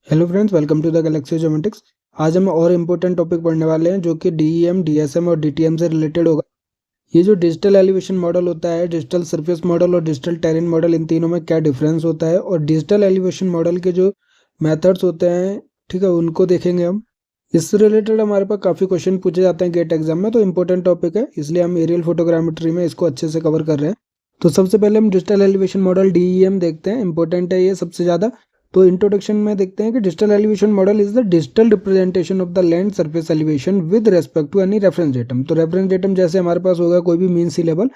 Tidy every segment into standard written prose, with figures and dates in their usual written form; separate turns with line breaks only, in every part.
Hello friends, welcome to the Galaxy Geometrics. आज हम और इम्पोर्टेंट टॉपिक पढ़ने वाले हैं जो कि डीईएम, डीएसएम और डीटीएम से रिलेटेड होगा। ये जो डिजिटल एलिवेशन मॉडल होता है, डिजिटल सरफेस मॉडल और डिजिटल टेरेन मॉडल, इन तीनों में क्या डिफरेंस होता है और डिजिटल एलिवेशन मॉडल के जो मेथड्स होते हैं, ठीक है, उनको देखेंगे हम। इससे रिलेटेड हमारे पास काफ़ी क्वेश्चन पूछे जाते हैं गेट एग्जाम में, तो इंपॉर्टेंट टॉपिक है, इसलिए हम एरियल फोटोग्रामेट्री में इसको अच्छे से कवर कर रहे हैं। तो सबसे पहले हम डिजिटल एलिवेशन मॉडल डीईएम देखते हैं, इंपॉर्टेंट है ये सबसे ज़्यादा। तो इंट्रोडक्शन में देखते हैं कि digital elevation model is the digital representation of the land surface elevation with respect to any reference datum. तो रेफरेंस डेटम जैसे हमारे पास होगा कोई भी मीन सी लेवल,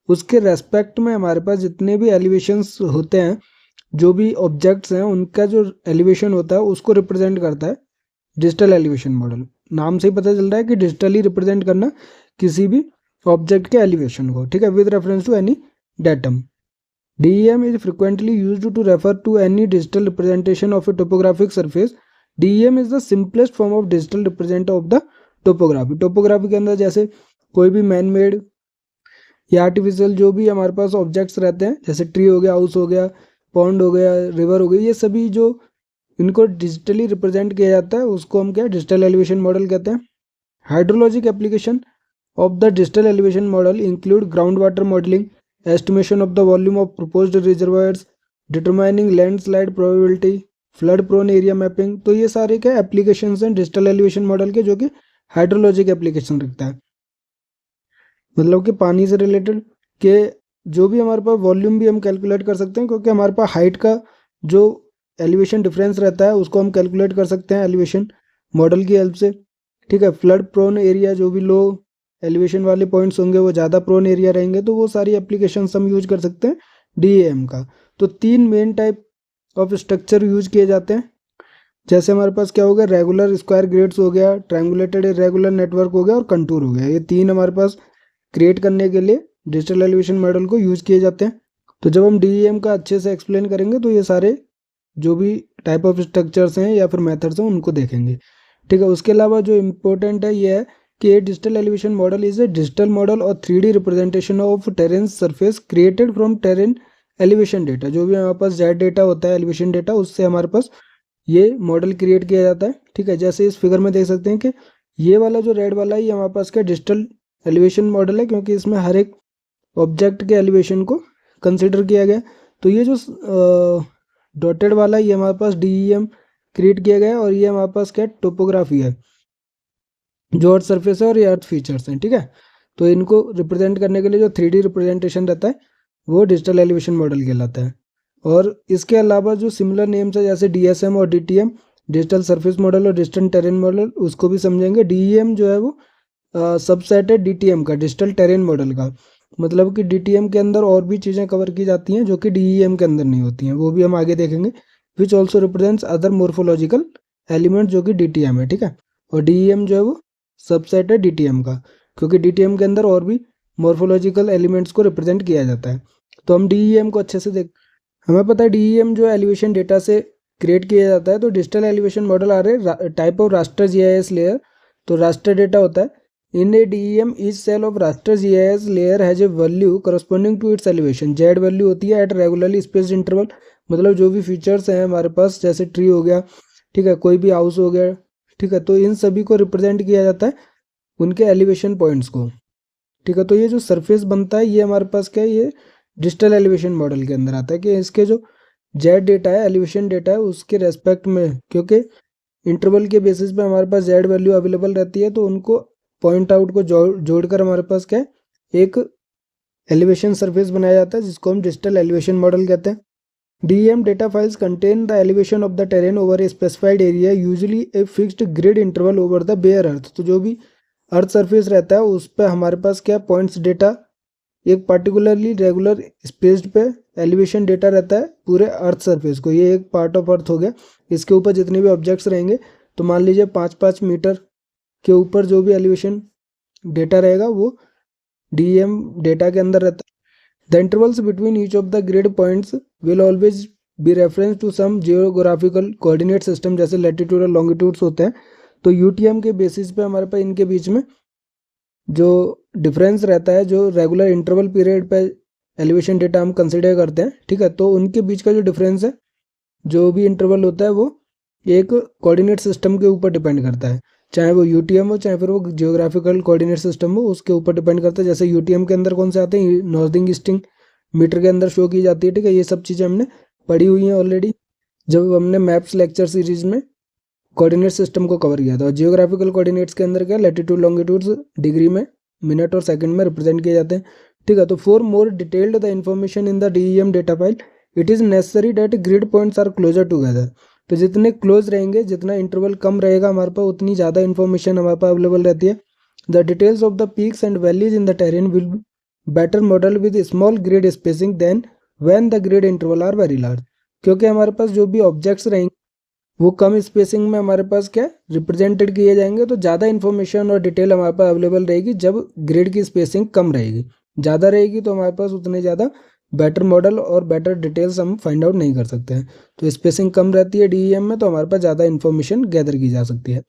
उसके रेस्पेक्ट में हमारे पास जितने भी एलिवेशंस होते हैं, जो भी ऑब्जेक्ट्स हैं, उनका जो एलिवेशन होता है उसको रिप्रेजेंट करता है डिजिटल एलिवेशन मॉडल। नाम से ही पता चल रहा है कि डिजिटली रिप्रेजेंट करना किसी भी ऑब्जेक्ट के एलिवेशन को, ठीक है, with reference to any datum. DEM is frequently used to refer to any digital representation of a topographic surface. DEM is the simplest form of digital represent of the topography. Topography के अंदर जैसे कोई भी man made या artificial जो भी हमारे पास objects रहते हैं, जैसे ट्री हो गया, हाउस हो गया, पॉन्ड हो गया, रिवर हो गई, ये सभी जो इनको डिजिटली रिप्रेजेंट किया जाता है उसको हम क्या डिजिटल एलिवेशन मॉडल कहते हैं। Hydrologic application of the digital elevation model include groundwater modeling, estimation of the volume of proposed reservoirs, determining landslide probability, flood prone area mapping। तो ये सारे क्या एप्लीकेशंस हैं डिजिटल एलिवेशन मॉडल के, जो कि हाइड्रोलॉजिक एप्लीकेशन रखता है, मतलब कि पानी से रिलेटेड के जो भी हमारे पास वॉल्यूम भी हम कैलकुलेट कर सकते हैं, क्योंकि हमारे पास हाइट का जो एलिवेशन डिफरेंस रहता है उसको हम कैलकुलेट कर सकते हैं एलिवेशन मॉडल की हेल्प से, ठीक है। फ्लड प्रोन एरिया, जो भी लो एलिवेशन वाले पॉइंट्स होंगे वो ज़्यादा प्रोन एरिया रहेंगे, तो वो सारी एप्लीकेशंस हम यूज कर सकते हैं डीएएम का। तो तीन main type of structure use किए जाते हैं, जैसे हमारे पास क्या हो गया, रेगुलर स्क्वायर ग्रिड्स हो गया, ट्रायंगुलेटेड इरेगुलर नेटवर्क हो गया और कंटूर हो गया। ये तीन हमारे पास क्रिएट करने के लिए डिजिटल एलिवेशन मॉडल को यूज किए जाते हैं। तो जब हम डीईएम का अच्छे से एक्सप्लेन करेंगे तो ये सारे जो भी टाइप ऑफ स्ट्रक्चर्स हैं या फिर मेथड्स हैं उनको देखेंगे, ठीक है। उसके अलावा जो इम्पोर्टेंट है ये है कि digital elevation model is a digital model और 3D representation of terrain surface created from terrain elevation data. जो भी हमारे पास जेड डेटा होता है, एलिवेशन डेटा, उससे हमारे पास ये मॉडल क्रिएट किया जाता है, ठीक है। जैसे इस फिगर में देख सकते हैं कि ये वाला जो रेड वाला है ये हमारे पास क्या डिजिटल एलिवेशन मॉडल है, क्योंकि इसमें हर एक ऑब्जेक्ट के एलिवेशन को कंसिडर किया गया। तो ये जो डॉटेड वाला ये हमारे पास डीईएम क्रिएट किया गया है, और ये हमारे पास क्या टोपोग्राफी है, जो अर्थ सरफेस है और ये अर्थ फीचर्स हैं, ठीक है। तो इनको रिप्रेजेंट करने के लिए जो 3D रिप्रेजेंटेशन रहता है वो डिजिटल एलिवेशन मॉडल कहलाता है। और इसके अलावा जो सिमिलर नेम्स है जैसे डीएसएम और डीटीएम, डिजिटल सरफेस मॉडल और डिजिटल टेरेन मॉडल, उसको भी समझेंगे। डीईएम जो है वो सबसेट है डीटीएम का, डिजिटल टेरेन मॉडल का, मतलब कि डीटीएम के अंदर और भी चीज़ें कवर की जाती हैं जो कि डीईएम के अंदर नहीं होती हैं, वो भी हम आगे देखेंगे। Which also represents other morphological element जो कि डीटीएम है, ठीक है। और डीईएम जो है वो सबसेट है डीटीएम का, क्योंकि डीटीएम के अंदर और भी मॉर्फोलॉजिकल एलिमेंट्स को रिप्रेजेंट किया जाता है। तो हम डीईएम को अच्छे से देख, हमें पता है डीईएम जो एलिवेशन डेटा से क्रिएट किया जाता है। तो डिजिटल एलिवेशन मॉडल आ रहे type of raster GIS layer. तो रास्टर डेटा होता है in a DEM, each cell of raster GIS layer has a value corresponding to its elevation. Z value होती है एट रेगुलरली स्पेस्ड इंटरवल, मतलब जो भी फीचर्स हैं हमारे पास, जैसे ट्री हो गया, ठीक है, कोई भी हाउस हो गया, ठीक है, तो इन सभी को रिप्रेजेंट किया जाता है उनके एलिवेशन पॉइंट्स को, ठीक है। तो ये जो सरफेस बनता है ये हमारे पास क्या है, ये डिजिटल एलिवेशन मॉडल के अंदर आता है कि इसके जो जेड डेटा है, एलिवेशन डेटा है, उसके रेस्पेक्ट में, क्योंकि इंटरवल के बेसिस पे हमारे पास जेड वैल्यू अवेलेबल रहती है, तो उनको पॉइंट आउट को जोड़कर हमारे पास क्या है, एक एलिवेशन सरफेस बनाया जाता है जिसको हम डिजिटल एलिवेशन मॉडल कहते हैं। DEM data files contain the elevation of the terrain over a specified area, usually a fixed grid interval over the bare earth। तो जो भी अर्थ सरफेस रहता है उस पर हमारे पास क्या पॉइंट्स डेटा एक पर्टिकुलरली रेगुलर स्पेस्ड पे एलिवेशन डेटा रहता है पूरे अर्थ सरफेस को। ये एक पार्ट ऑफ अर्थ हो गया, इसके ऊपर जितने भी ऑब्जेक्ट्स रहेंगे, तो मान लीजिए 5-5 मीटर के ऊपर जो भी एलिवेशन डेटा रहेगा वो DEM डेटा के अंदर रहता है। The intervals between each of the grid points will always be reference to some geographical coordinate system, जैसे latitude और longitudes होते हैं। तो UTM के बेसिस पे हमारे पास इनके बीच में जो डिफरेंस रहता है, जो रेगुलर इंटरवल पीरियड पे एलिवेशन डेटा हम कंसिडर करते हैं, ठीक है, तो उनके बीच का जो डिफरेंस है, जो भी इंटरवल होता है वो एक कोऑर्डिनेट सिस्टम के ऊपर डिपेंड करता है, चाहे वो यूटीएम हो चाहे फिर वो जियोग्राफिकल कोऑर्डिनेट सिस्टम हो, उसके ऊपर डिपेंड करता है। जैसे यूटीएम के अंदर कौन से आते हैं, नॉर्थिंग ईस्टिंग मीटर के अंदर शो की जाती है, ठीक है। ये सब चीज़ें हमने पढ़ी हुई हैं ऑलरेडी जब हमने मैप्स लेक्चर सीरीज में कोऑर्डिनेट सिस्टम को कवर किया था। और जियोग्राफिकल कोऑर्डिनेट्स के अंदर क्या, लैटिट्यूड लॉन्गिट्यूड्स डिग्री में, मिनट और सेकंड में रिप्रेजेंट किए जाते हैं, ठीक है। तो for more detailed the information in the DEM data file it is necessary that grid points are closer together. तो जितने क्लोज रहेंगे, जितना इंटरवल कम रहेगा हमारे पास, उतनी ज़्यादा इन्फॉर्मेशन हमारे पास अवेलेबल रहती है। The details of the peaks and valleys in the terrain will better model with small grid spacing than when the grid interval are very large. क्योंकि हमारे पास जो भी ऑब्जेक्ट्स रहेंगे वो कम स्पेसिंग में हमारे पास क्या रिप्रेजेंटेड किए जाएंगे, तो ज़्यादा इन्फॉर्मेशन और डिटेल हमारे पास अवेलेबल रहेगी जब ग्रिड की स्पेसिंग कम रहेगी। ज़्यादा रहेगी तो हमारे पास उतने ज़्यादा बेटर मॉडल और बेटर डिटेल्स हम फाइंड आउट नहीं कर सकते हैं। तो स्पेसिंग कम रहती है डीईएम में, तो हमारे पास ज़्यादा इन्फॉर्मेशन गैदर की जा सकती है।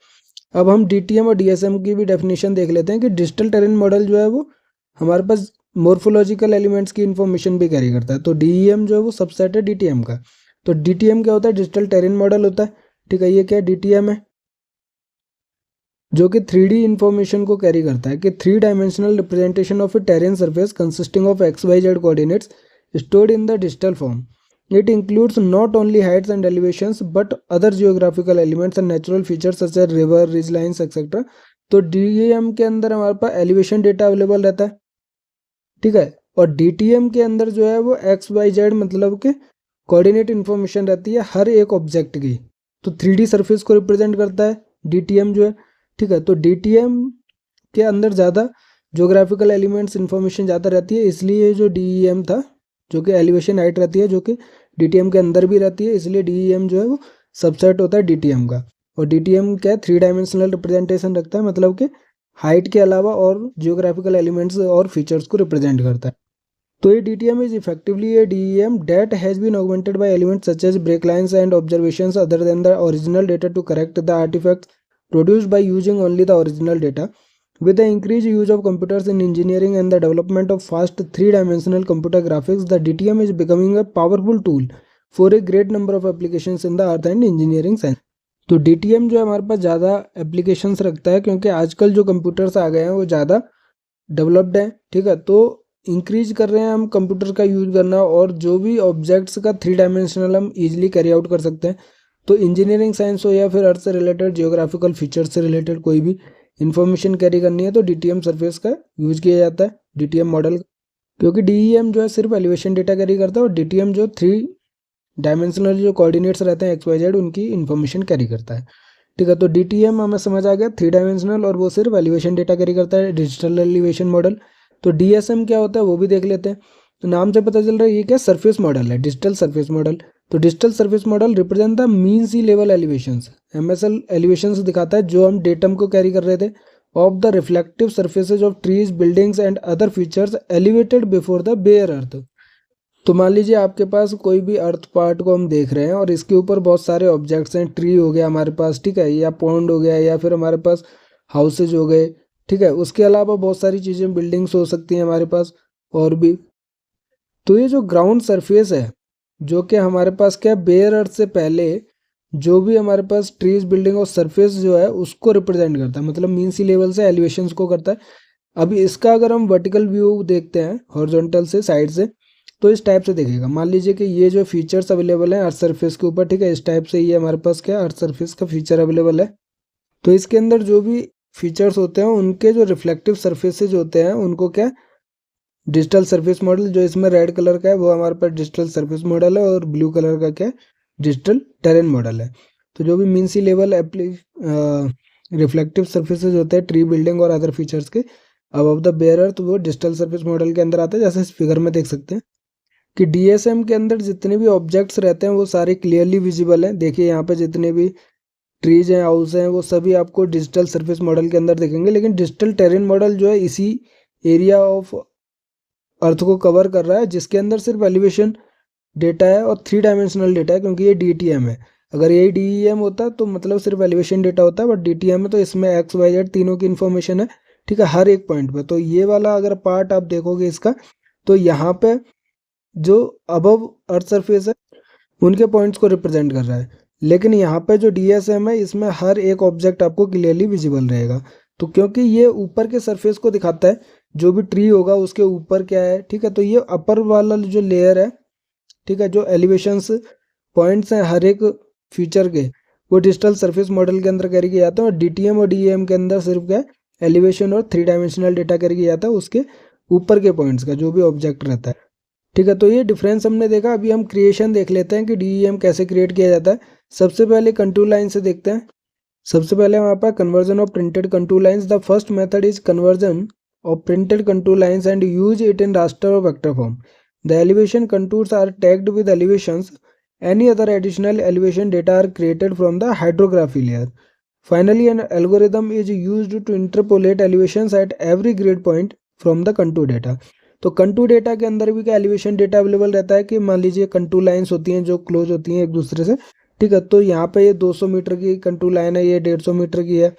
अब हम डीटीएम और डीएसएम की भी डेफिनेशन देख लेते हैं कि डिजिटल टेरेन मॉडल जो है वो हमारे पास मोर्फोलॉजिकल एलिमेंट्स की इन्फॉर्मेशन भी कैरी करता है। तो डीईएम जो है वो सबसेट है डीटीएम का। तो डीटीएम क्या होता है, डिजिटल टेरेन मॉडल होता है, ठीक है। ये क्या डीटीएम है, जो कि 3D इंफॉर्मेशन को कैरी करता है, कि 3 dimensional representation of A terrain surface consisting of XYZ coordinates stored in the digital form. It includes not only heights and elevations but other geographical elements and natural features such as river, ridgelines, etc. तो DEM के अंदर हमारे पास elevation data available रहता है, ठीक है। और DTM के अंदर जो है वो XYZ मतलब के कोऑर्डिनेट इन्फॉर्मेशन रहती है हर एक ऑब्जेक्ट की। तो 3D सरफेस को रिप्रेजेंट करता है DTM जो है, ठीक है। तो DTM के अंदर ज़्यादा जोग्राफिकल एलिमेंट्स इन्फॉर्मेशन ज़्यादा रहती है, इसलिए जो DEM था, जो कि एलिवेशन हाइट रहती है, जो कि DTM के अंदर भी रहती है, इसलिए DEM जो है वो सबसेट होता है DTM का। और DTM क्या है, 3 डायमेंशनल रिप्रेजेंटेशन रखता है, मतलब कि हाइट के अलावा और जियोग्राफिकल एलिमेंट्स और फीचर्स को रिप्रेजेंट करता है। तो ये DTM is effectively a DEM that has been augmented by elements such as break lines and observations other than the original data to correct the artifacts produced by using only the original data. With the increased use of computers in engineering and the development of fast 3-dimensional computer graphics, the DTM is becoming a powerful tool for a great number of applications in the earth and engineering science. तो DTM जो है हमारे पास ज़्यादा applications रखता है, क्योंकि आजकल जो कंप्यूटर्स आ गए हैं वो ज़्यादा डेवलप्ड हैं, ठीक है। तो इंक्रीज कर रहे हैं हम कंप्यूटर का यूज़ करना, और जो भी ऑब्जेक्ट्स का 3 डायमेंशनल हम इजीली कैरी आउट कर सकते हैं। तो इंजीनियरिंग साइंस हो या फिर अर्थ से रिलेटेड जियोग्राफिकल फीचर से रिलेटेड कोई भी इन्फॉर्मेशन कैरी करनी है तो DTM सरफेस का यूज़ किया जाता है, DTM मॉडल। क्योंकि DEM जो है सिर्फ एलिवेशन डेटा कैरी करता है, और DTM जो 3 डायमेंशनल जो कोऑर्डिनेट्स रहते हैं XYZ उनकी इन्फॉर्मेशन कैरी करता है, ठीक है। तो DTM हमें समझ आ गया 3 डायमेंशनल, और वो सिर्फ एलिवेशन डेटा कैरी करता है, डिजिटल एलिवेशन मॉडल। तो DSM क्या होता है वो भी देख लेते हैं। तो नाम से पता चल रहा है ये क्या सरफेस मॉडल है, डिजिटल सरफेस मॉडल। तो digital surface model represent the mean sea level elevations, MSL elevations दिखाता है जो हम डेटम को कैरी कर रहे थे, of the reflective surfaces of trees, buildings and other features elevated before the bare earth. तो मान लीजिए आपके पास कोई भी अर्थ पार्ट को हम देख रहे हैं और इसके ऊपर बहुत सारे ऑब्जेक्ट्स हैं, ट्री हो गया हमारे पास, ठीक है, या पॉन्ड हो गया, या फिर हमारे पास हाउसेज हो गए, ठीक है। उसके अलावा बहुत सारी चीज़ें, बिल्डिंग्स हो सकती हैं हमारे पास और भी। तो ये जो ग्राउंड सरफेस है, जो कि हमारे पास क्या बेयर अर्थ से पहले जो भी हमारे पास ट्रीज, बिल्डिंग और सरफेस जो है उसको रिप्रेजेंट करता है, मतलब मीन सी लेवल से एलिवेशंस को करता है। अभी इसका अगर हम वर्टिकल व्यू देखते हैं हॉरिजॉन्टल से, साइड से, तो इस टाइप से दिखेगा। मान लीजिए कि ये जो फीचर्स अवेलेबल हैं अर्थ सरफेस के ऊपर, ठीक है, इस टाइप से ये हमारे पास क्या अर्थ सरफेस का फीचर अवेलेबल है। तो इसके अंदर जो भी फीचर्स होते हैं उनके जो रिफ्लेक्टिव सरफेसेज होते हैं उनको क्या डिजिटल सरफेस मॉडल, जो इसमें रेड कलर का है वो हमारे पास डिजिटल सरफेस मॉडल है, और ब्लू कलर का क्या डिजिटल टेरेन मॉडल है। तो जो भी mean sea level reflective surfaces होते हैं ट्री, बिल्डिंग और अदर फीचर्स के अबव द बेयर अर्थ, वो डिजिटल सरफेस मॉडल के अंदर आते हैं। जैसे इस फिगर में देख सकते हैं कि DSM के अंदर जितने भी ऑब्जेक्ट्स रहते हैं वो सारे क्लियरली विजिबल हैं। देखिए यहाँ पे जितने भी ट्रीज हैं, हाउस हैं, वो सभी आपको डिजिटल सरफेस मॉडल के अंदर दिखेंगे। लेकिन डिजिटल टेरेन मॉडल जो है इसी एरिया ऑफ अर्थ को कवर कर रहा है, जिसके अंदर सिर्फ एलिवेशन डेटा है और 3 डायमेंशनल डेटा है, क्योंकि ये DTM है। अगर यही DEM होता तो मतलब सिर्फ एलिवेशन डेटा होता है, बट DTM है तो इसमें XYZ तीनों की इन्फॉर्मेशन है, ठीक है, हर एक पॉइंट पे। तो ये वाला अगर पार्ट आप देखोगे इसका, तो यहाँ पे जो अबव अर्थ सरफेस है उनके पॉइंट्स को रिप्रेजेंट कर रहा है। लेकिन यहाँ पे जो डीएसएम है इसमें हर एक ऑब्जेक्ट आपको क्लियरली विजिबल रहेगा। तो क्योंकि ये ऊपर के सरफेस को दिखाता है, जो भी ट्री होगा उसके ऊपर क्या है, ठीक है, तो ये अपर वाला जो लेयर है, ठीक है, जो एलिवेशंस पॉइंट्स हैं हर एक फीचर के, वो डिजिटल सरफेस मॉडल के अंदर कैरी किया जाता है। और डीटीएम और डीएम के अंदर सिर्फ क्या है, एलिवेशन और 3 डायमेंशनल डेटा कैरी किया जाता है उसके ऊपर के पॉइंट्स का, जो भी ऑब्जेक्ट रहता है, ठीक है। तो ये डिफरेंस हमने देखा। अभी हम क्रिएशन देख लेते हैं कि डीईएम कैसे क्रिएट किया जाता है। सबसे पहले कंटूर लाइन से देखते हैं। सबसे पहले हमारे पास conversion of printed contour lines. The first method is conversion of printed contour lines and use it in raster or vector form. The elevation contours are tagged with elevations. Any other additional elevation data are created from the hydrography layer. Finally, an algorithm is used to interpolate elevations at every grid point from the contour data. तो contour data के अंदर भी क्या elevation data available रहता है कि मान लीजिए कंटूर लाइंस होती हैं जो क्लोज होती हैं एक दूसरे से, ठीक है। तो यहाँ पे ये 200 मीटर की कंटूर लाइन है, ये 150 मीटर की है,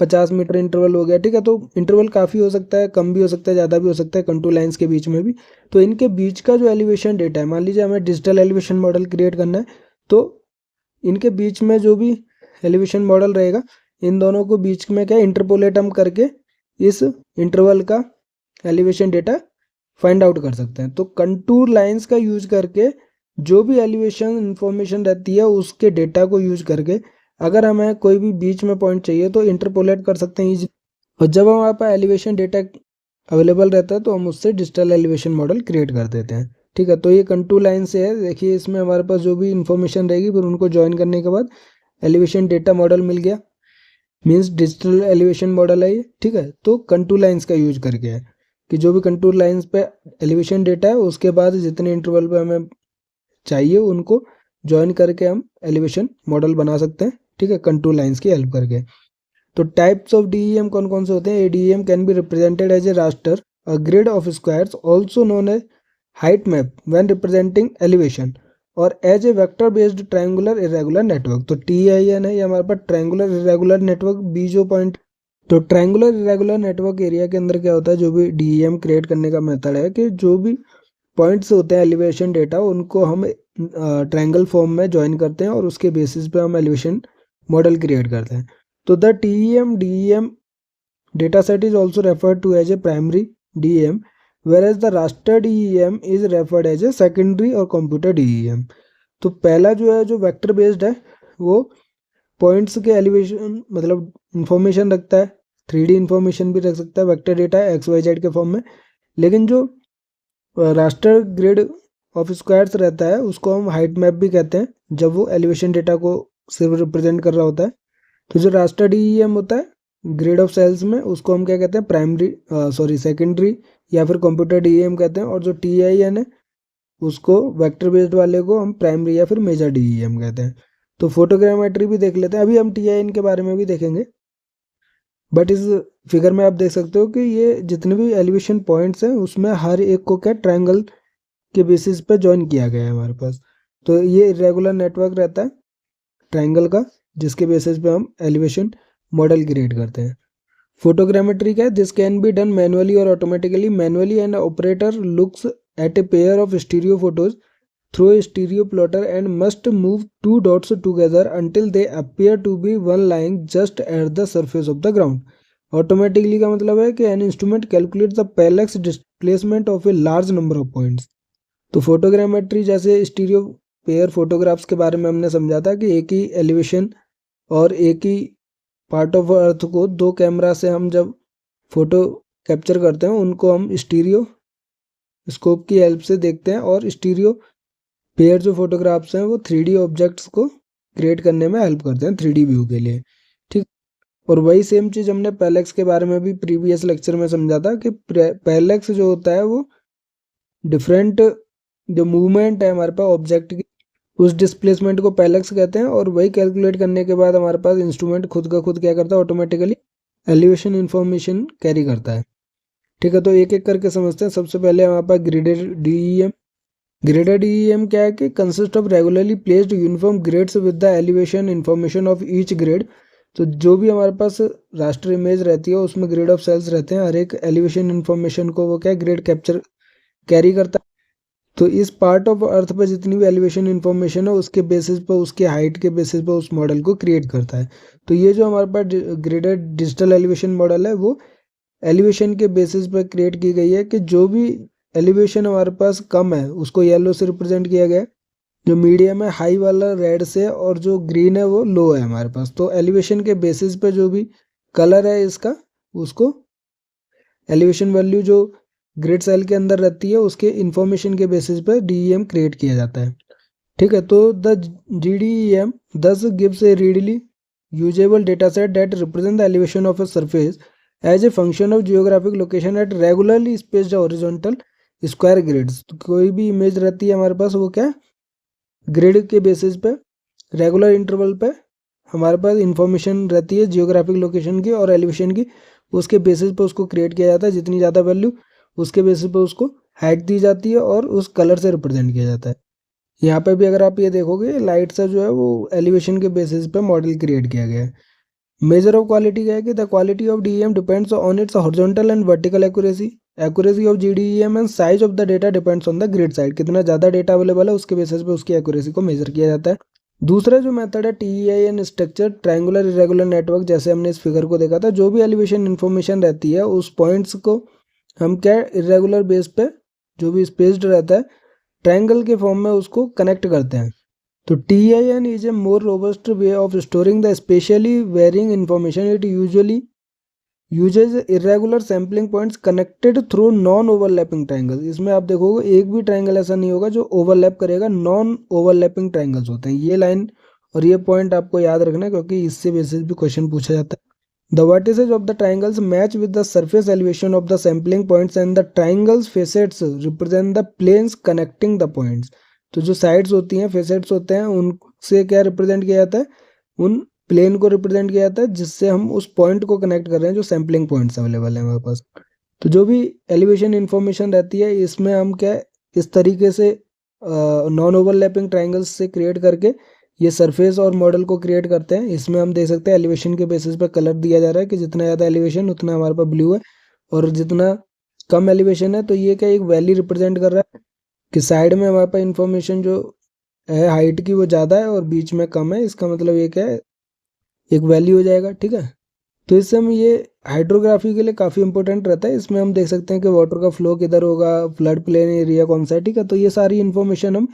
50 मीटर इंटरवल हो गया, ठीक है। तो इंटरवल काफ़ी हो सकता है, कम भी हो सकता है, ज़्यादा भी हो सकता है कंटूर लाइंस के बीच में भी। तो इनके बीच का जो एलिवेशन डेटा है, मान लीजिए हमें डिजिटल एलिवेशन मॉडल क्रिएट करना है, तो इनके बीच में जो भी एलिवेशन मॉडल रहेगा, इन दोनों को बीच में क्या इंटरपोलेट हम करके इस इंटरवल का एलिवेशन डेटा फाइंड आउट कर सकते हैं। तो कंटूर लाइंस का यूज करके जो भी एलिवेशन इंफॉर्मेशन रहती है उसके डेटा को यूज करके अगर हमें कोई भी बीच में पॉइंट चाहिए तो इंटरपोलेट कर सकते हैं। और जब हमारे पास एलिवेशन डेटा अवेलेबल रहता है तो हम उससे डिजिटल एलिवेशन मॉडल क्रिएट कर देते हैं, ठीक है। तो ये कंटूर लाइन से है, देखिए इसमें हमारे पास जो भी इंफॉर्मेशन रहेगी फिर उनको ज्वाइन करने के बाद एलिवेशन डेटा मॉडल मिल गया, मीन्स डिजिटल एलिवेशन मॉडल है ये, ठीक है। तो कंटूर लाइंस का यूज करके है कि जो भी कंटूर लाइंस पे एलिवेशन डेटा है उसके बाद जितने इंटरवल पे हमें चाहिए उनको ज्वाइन करके हम एलिवेशन मॉडल बना सकते हैं, ठीक है, कंटूर लाइंस की हेल्प करके। तो टाइप्स ऑफ डीईएम कौन कौन से होते हैं? A DEM can be represented as a raster, a grid of squares, also known as height map when representing elevation, और as a vector based triangular irregular network. तो TIN है ये हमारे पास ट्रायंगुलर इरेगुलर नेटवर्क, बीजो point. तो triangular irregular network area के अंदर क्या होता है, जो भी डीईएम क्रिएट करने का मेथड है कि जो भी पॉइंट्स होते हैं एलिवेशन डेटा उनको हम ट्रायंगल फॉर्म में ज्वाइन करते हैं और उसके बेसिस पे हम एलिवेशन मॉडल क्रिएट करते हैं। तो the TEM DEM data set is also referred to as a primary DEM, whereas the raster DEM is referred as a secondary और computer DEM। तो पहला जो है जो वेक्टर बेस्ड है वो पॉइंट्स के एलिवेशन मतलब इंफॉर्मेशन रखता है, 3D इंफॉर्मेशन भी रख सकता है, वेक्टर डेटा XYZ के फॉर्म में। लेकिन जो रास्टर ग्रिड ऑफ स्क्वायर्स रहता है उसको हम हाइट मैप भी कहते हैं जब वो एलिवेशन डेटा को सिर्फ रिप्रेजेंट कर रहा होता है। तो जो रास्टर डीईएम होता है ग्रिड ऑफ सेल्स में उसको हम क्या कहते हैं, प्राइमरी सेकेंडरी या फिर कंप्यूटर डीईएम कहते हैं। और जो TIN है उसको वेक्टर बेस्ड वाले को हम प्राइमरी या फिर मेजर डीईएम कहते हैं। तो फोटोग्रामेट्री भी देख लेते हैं, अभी हम TIN के बारे में भी देखेंगे। बट इस फिगर में आप देख सकते हो कि ये जितने भी एलिवेशन पॉइंट्स हैं उसमें हर एक को क्या ट्रायंगल के बेसिस पे ज्वाइन किया गया है हमारे पास। तो ये इरेगुलर नेटवर्क रहता है ट्रायंगल का जिसके बेसिस पे हम एलिवेशन मॉडल क्रिएट करते हैं। फोटोग्रामेट्री क्या है, this can be done manually और automatically. Manually and operator looks at a pair of stereo photos through a stereo plotter and must move 2 dots together until they appear to be one lying just at the surface of the ground। Automatically का मतलब है कि an instrument calculate the parallax displacement of a large number of points. तो photogrammetry जैसे stereo pair photographs के बारे में हमने समझा था कि एक ही एलिवेशन और एक ही पार्ट ऑफ अर्थ को 2 कैमरा से हम जब फोटो कैप्चर करते हैं उनको हम स्टीरियो स्कोप की हेल्प से देखते हैं। और स्टीरियो पेयर जो फोटोग्राफ्स हैं वो 3D ऑब्जेक्ट्स को क्रिएट करने में हेल्प करते हैं 3D व्यू के लिए, ठीक। और वही सेम चीज़ हमने पैरेलक्स के बारे में भी प्रीवियस लेक्चर में समझा था कि पैरेलक्स जो होता है वो डिफरेंट जो मूवमेंट है हमारे पास ऑब्जेक्ट की उस डिस्प्लेसमेंट को पैरेलक्स कहते हैं। और वही कैलकुलेट करने के बाद हमारे पास इंस्ट्रूमेंट खुद का खुद क्या करता है, ऑटोमेटिकली एलिवेशन इंफॉर्मेशन कैरी करता है, ठीक है। तो एक एक करके समझते हैं। सबसे पहले हमारे पास ग्रिडेड डीईएम। ग्रिडेड डीईएम क्या है कि consist of regularly placed uniform grids with the elevation information of each grid. तो जो भी हमारे पास रास्टर इमेज रहती है उसमें ग्रिड ऑफ सेल्स रहते हैं, हर एक एलिवेशन इंफॉर्मेशन को वो क्या ग्रिड कैप्चर कैरी करता है। तो इस पार्ट ऑफ अर्थ पर जितनी भी एलिवेशन इन्फॉर्मेशन है उसके बेसिस पर, उसके हाइट के बेसिस पर उस मॉडल को क्रिएट करता है। तो ये जो हमारे पास ग्रेडेड डिजिटल एलिवेशन मॉडल है वो एलिवेशन के बेसिस पर क्रिएट की गई है कि जो भी एलिवेशन हमारे पास कम है उसको येलो से रिप्रेजेंट किया गया है, जो मीडियम है हाई वाला रेड से, और जो ग्रीन है वो लो है हमारे पास। तो एलिवेशन के बेसिस पे जो भी कलर है इसका, उसको एलिवेशन वैल्यू जो ग्रिड सेल के अंदर रहती है उसके इंफॉर्मेशन के बेसिस पे डीईएम क्रिएट किया जाता है। ठीक है, तो the GDEM thus gives a readily usable dataset that represent the elevation of a surface as a function of geographic location at regularly spaced horizontal square grids। तो कोई भी इमेज रहती है हमारे पास वो क्या ग्रिड के बेसिस पे रेगुलर इंटरवल पे हमारे पास इंफॉर्मेशन रहती है जियोग्राफिक लोकेशन की और एलिवेशन की, उसके बेसिस पे उसको क्रिएट किया जाता है। जितनी ज़्यादा वैल्यू उसके बेसिस पे उसको हाइट दी जाती है और उस कलर से रिप्रेजेंट किया जाता है। यहाँ पे भी अगर आप ये देखोगे लाइट से जो है वो एलिवेशन के बेसिस पे मॉडल क्रिएट किया गया है। मेजर ऑफ क्वालिटी क्या है कि the quality of DEM depends on it's horizontal and vertical accuracy of GDEM and size of the data depends on the grid side. कितना ज़्यादा डेटा अवेलेबल है उसके बेसिस पे उसकी एक्यूरेसी को मेजर किया जाता है। दूसरा जो मेथड है TEIN structure triangular irregular network, जैसे हमने इस फिगर को देखा था, जो भी एलिवेशन इन्फॉर्मेशन रहती है उस पॉइंट्स को हम क्या इरेगुलर बेस पे जो भी स्पेस्ड रहता है ट्रायंगल के फॉर्म में उसको कनेक्ट करते हैं। तो TIN is a more robust way of storing the spatially varying information. It usually uses irregular sampling points connected through non overlapping triangle. इसमें आप देखोगे एक भी ट्रायंगल ऐसा नहीं होगा जो ओवरलैप करेगा, नॉन ओवरलैपिंग ट्रायंगल्स होते हैं। ये लाइन और ये पॉइंट आपको याद रखना है क्योंकि इससे बेसिस भी क्वेश्चन पूछा जाता है। The vertices of the triangles match with the surface elevation of the sampling points and the triangles facets represent the planes connecting the points. तो जो साइड्स होती हैं, फेसेट्स होते हैं, उनसे क्या रिप्रेजेंट किया जाता है, उन प्लेन को रिप्रेजेंट किया जाता है जिससे हम उस पॉइंट को कनेक्ट कर रहे हैं जो सैम्पलिंग पॉइंट्स अवेलेबल है हमारे पास। तो जो भी एलिवेशन इन्फॉर्मेशन रहती है इसमें हम क्या इस तरीके से नॉन ओवरलैपिंग ट्रायंगल्स से क्रिएट करके ये सरफेस और मॉडल को क्रिएट करते हैं। इसमें हम देख सकते हैं एलिवेशन के बेसिस पर कलर दिया जा रहा है कि जितना ज़्यादा एलिवेशन उतना हमारे पास ब्लू है, और जितना कम एलिवेशन है तो ये क्या एक वैल्यू रिप्रेजेंट कर रहा है कि साइड में हमारे पास इंफॉर्मेशन जो है हाइट की वो ज़्यादा है और बीच में कम है। इसका मतलब ये क्या है, एक वैल्यू हो जाएगा। ठीक है, तो इससे हम ये हाइड्रोग्राफी के लिए काफ़ी इंपॉर्टेंट रहता है। इसमें हम देख सकते हैं कि वाटर का फ्लो किधर होगा, फ्लड प्लेन एरिया कौन सा है। ठीक है, तो ये सारी इन्फॉर्मेशन हम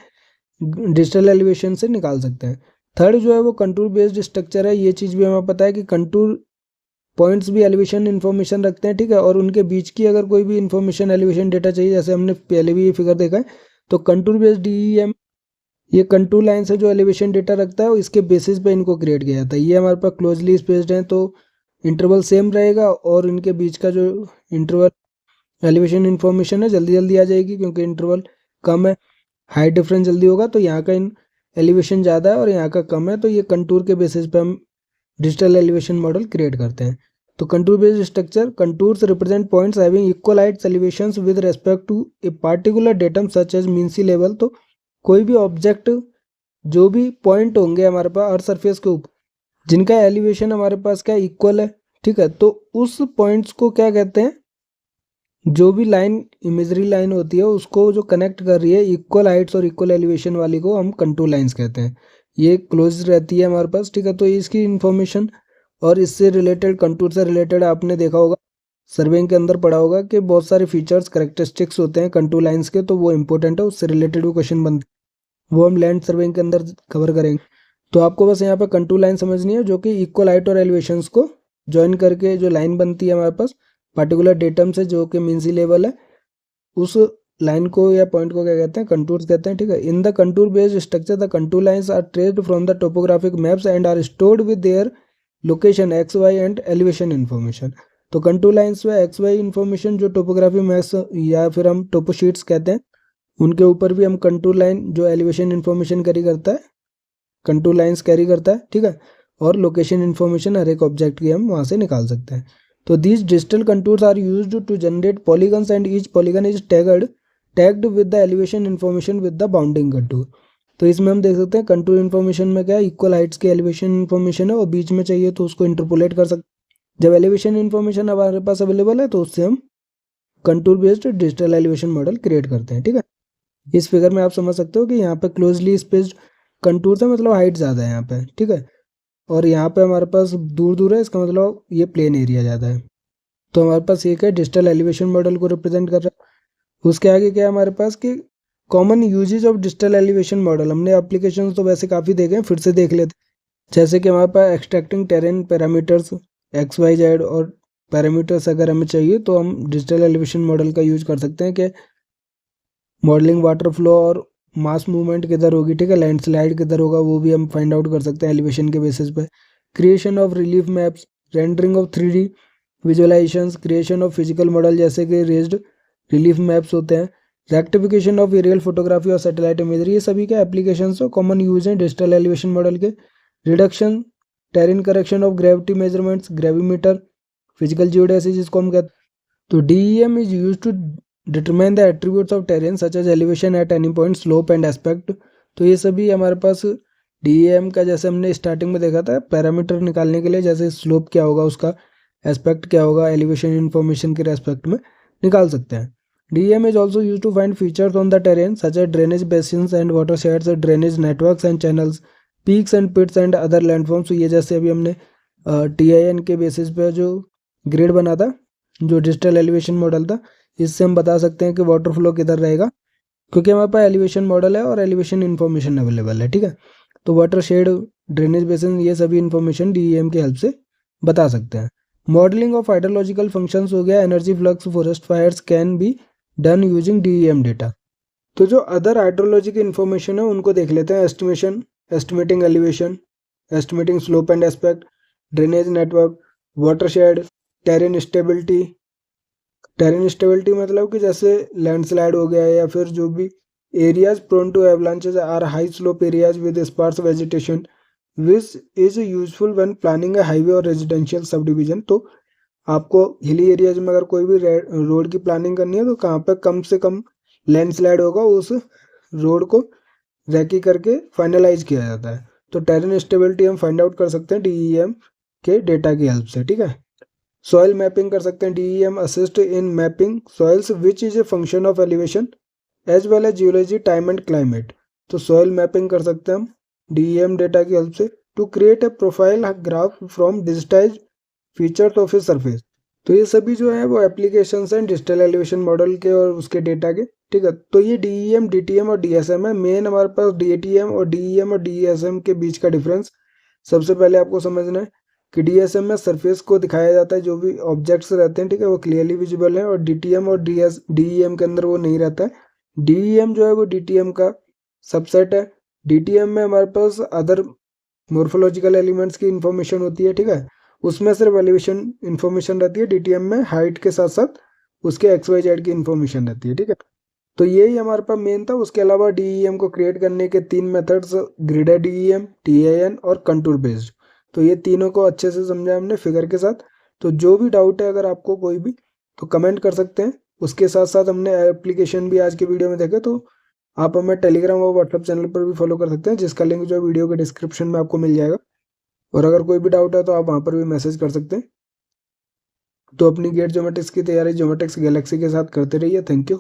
डिजिटल एलिवेशन से निकाल सकते हैं। थर्ड जो है वो कंटूर बेस्ड स्ट्रक्चर है। ये चीज़ भी हमें पता है कि कंटूर पॉइंट्स भी एलिवेशन इन्फॉर्मेशन रखते हैं। ठीक है, और उनके बीच की अगर कोई भी इन्फॉर्मेशन एलिवेशन डेटा चाहिए, जैसे हमने पहले भी ये फिगर देखा है, तो कंटूर बेस्ड DEM ये कंटूर लाइन से जो एलिवेशन डेटा रखता है इसके बेसिस पे इनको क्रिएट किया जाता है। ये हमारे पास क्लोजली स्पेस्ड हैं तो इंटरवल सेम रहेगा और इनके बीच का जो इंटरवल एलिवेशन इन्फॉर्मेशन है जल्दी जल्दी आ जाएगी क्योंकि इंटरवल कम है, हाइट डिफरेंस जल्दी होगा। तो यहाँ का एलिवेशन ज़्यादा है और यहाँ का कम है, तो ये कंटूर के बेसिस पे हम डिजिटल एलिवेशन मॉडल क्रिएट करते हैं। तो contour based structure contours represent points having equal heights elevations with respect to a particular datum such as mean sea level. तो कोई भी ऑब्जेक्ट जो भी पॉइंट होंगे हमारे पास अर्थ सरफेस के ऊपर जिनका एलिवेशन हमारे पास क्या इक्वल है, ठीक है, तो उस पॉइंट्स को क्या कहते हैं, जो भी लाइन इमेजरी लाइन होती है उसको जो कनेक्ट कर रही है इक्वल हाइट्स और इक्वल एलिवेशन वाली को हम कंटूर लाइंस कहते हैं। ये क्लोज रहती है हमारे पास। ठीक है, तो इसकी इन्फॉर्मेशन और इससे रिलेटेड कंटूर से रिलेटेड आपने देखा होगा सर्वेइंग के अंदर पढ़ा होगा कि बहुत सारे फीचर्स करेक्टरिस्टिक्स होते हैं कंटूर लाइंस के, तो वो इंपॉर्टेंट है, उससे रिलेटेड भी क्वेश्चन बनते हैं, वो हम लैंड सर्वेइंग के अंदर कवर करेंगे। तो आपको बस यहाँ पे कंटूर लाइन समझनी है जो कि इक्वल हाइट और एलिवेशंस को ज्वाइन करके जो लाइन बनती है हमारे पास पार्टिकुलर डेटम से जो कि मीन सी लेवल है, उस लाइन को या पॉइंट को क्या कहते हैं, कंटूर्स कहते हैं। ठीक है, in the contour based structure the contour lines are traced from the topographic maps and are stored with their location XY and elevation information. तो कंटूर लाइंस में XY इन्फॉर्मेशन जो टोपोग्राफी मैप्स या फिर हम टोपो शीट्स कहते हैं उनके ऊपर भी हम कंटूर लाइन जो एलिवेशन इन्फॉर्मेशन कैरी करता है, कंटूर लाइंस कैरी करता है। ठीक है, और लोकेशन इन्फॉर्मेशन हर एक ऑब्जेक्ट की हम वहाँ से निकाल सकते हैं। तो these digital contours are used to generate polygons and each polygon is tagged with the elevation information with the bounding contour. तो इसमें हम देख सकते हैं कंटूर इन्फॉर्मेशन में क्या है, इक्वल हाइट्स की एलिवेशन इन्फॉर्मेशन है और बीच में चाहिए तो उसको इंटरपोलेट कर सकते हैं। जब एलिवेशन इन्फॉर्मेशन हमारे पास अवेलेबल है तो उससे हम contour based digital elevation model create करते हैं। ठीक है, इस फिगर में आप समझ सकते हो कि यहाँ पे क्लोजली स्पेस्ड कंटूर है, मतलब हाइट ज़्यादा है यहाँ पे, ठीक है। और यहाँ पे हमारे पास दूर दूर है, इसका मतलब ये प्लेन एरिया ज़्यादा है। तो हमारे पास एक है डिजिटल एलिवेशन मॉडल को रिप्रेजेंट कर रहा है। उसके आगे क्या है हमारे पास कि common uses of digital elevation model. हमने एप्लीकेशन तो वैसे काफ़ी देखे हैं, फिर से देख लेते हैं। जैसे कि हमारे पास extracting terrain parameters X Y Z और पैरामीटर्स अगर हमें चाहिए तो हम डिजिटल एलिवेशन मॉडल का यूज कर सकते हैं कि मॉडलिंग वाटर फ्लो और मास मूवमेंट किधर होगी, ठीक है, लैंडस्लाइड किधर होगा, वो भी हम फाइंड आउट कर सकते हैं एलिवेशन के बेसिस पे। Creation of relief maps, rendering of 3D visualizations, creation of physical model जैसे कि रेज्ड रिलीफ मैप्स होते हैं, रेक्टिफिकेशन ऑफ एरियल फोटोग्राफी और सैटेलाइट इमेजरी, ये सभी के एप्लीकेशन और कॉमन यूज हैं डिजिटल एलिवेशन मॉडल के। Reduction terrain correction of gravity measurements, gravimeter, physical geodesis जिसको हम कहते हैं। तो DEM is use to determine the attributes of terrain such as elevation at any point, slope and aspect. तो ये सभी हमारे पास DEM का, जैसे हमने स्टार्टिंग में देखा था, पैरामीटर निकालने के लिए, जैसे स्लोप क्या होगा उसका, एस्पेक्ट क्या होगा, एलिवेशन इन्फॉर्मेशन के रेस्पेक्ट में निकाल सकते हैं। DEM is also used to find features on the terrain such as drainage basins and watersheds, drainage networks and channels, peaks and pits and other landforms। तो ये जैसे अभी हमने TIN के बेसिस पे जो ग्रेड बना था, जो डिजिटल एलिवेशन मॉडल था, इससे हम बता सकते हैं कि वाटर फ्लो किधर रहेगा, क्योंकि हमारे पास एलिवेशन मॉडल है और एलिवेशन इन्फॉर्मेशन अवेलेबल है, ठीक है। तो वाटर शेड, ड्रेनेज बेसिन, ये सभी इन्फॉर्मेशन DEM की हेल्प से बता सकते हैं। मॉडलिंग ऑफ हाइड्रोलॉजिकल फंक्शंस हो गया, energy flux, forest fires can be done using DEM data. तो जो अदर हाइड्रोलॉजी की इन्फॉर्मेशन है उनको देख लेते हैं। Estimation, estimating elevation, estimating slope and aspect, drainage network, water shade, terrain stability. Terrain stability मतलब कि जैसे लैंडस्लाइड हो गया या फिर जो भी areas prone to avalanches are high slope areas with sparse vegetation which is useful when planning a highway और रेजिडेंशियल सब डिवीजन। तो आपको हिली एरियाज में अगर कोई भी रोड की प्लानिंग करनी है तो कहाँ पे कम से कम लैंडस्लाइड होगा, उस रोड को रैकी करके फाइनलाइज किया जाता है। तो टेरेन स्टेबिलिटी हम फाइंड आउट कर सकते हैं DEM के डेटा की हेल्प से, ठीक है। सॉइल मैपिंग कर सकते हैं। DEM assist in mapping soils which is a function of elevation as well as geology, time and climate. तो सॉइल मैपिंग कर सकते हैं हम DEM डेटा की हेल्प से। To create a profile graph from digitize features of a surface. तो ये सभी जो है वो एप्लीकेशंस हैं डिजिटल एलिवेशन मॉडल के और उसके डेटा के, ठीक है। तो ये DEM, DTM और DSM है। मेन हमारे पास DTM और DEM और DSM के बीच का डिफरेंस सबसे पहले आपको समझना है कि DSM में सरफेस को दिखाया जाता है, जो भी ऑब्जेक्ट्स रहते हैं, ठीक है, वो क्लियरली विजिबल है, और DTM और DEM के अंदर वो नहीं रहता है। DEM जो है वो DTM का सबसेट है। DTM में हमारे पास अदर मोर्फोलॉजिकल एलिमेंट्स की इंफॉर्मेशन होती है, ठीक है। उसमें सिर्फ एलिवेशन इन्फॉर्मेशन रहती है। DTM में हाइट के साथ साथ उसके XYZ की इन्फॉर्मेशन रहती है, ठीक है। तो यही हमारे पास मेन था। उसके अलावा DEM को क्रिएट करने के 3 मेथड्स, ग्रिडेड DEM, TIN और कंटूर बेस्ड। तो ये तीनों को अच्छे से समझा हमने फिगर के साथ। तो जो भी डाउट है अगर आपको कोई भी, तो कमेंट कर सकते हैं। उसके साथ साथ हमने एप्लीकेशन भी आज के वीडियो में देखे, तो आप हमें टेलीग्राम और व्हाट्सएप चैनल पर भी फॉलो कर सकते हैं, जिसका लिंक जो है वीडियो के डिस्क्रिप्शन में आपको मिल जाएगा। और अगर कोई भी डाउट है तो आप वहाँ पर भी मैसेज कर सकते हैं। तो अपनी गेट ज्योमेट्रिक्स की तैयारी ज्योमेट्रिक्स गैलेक्सी के साथ करते रहिए। Thank you.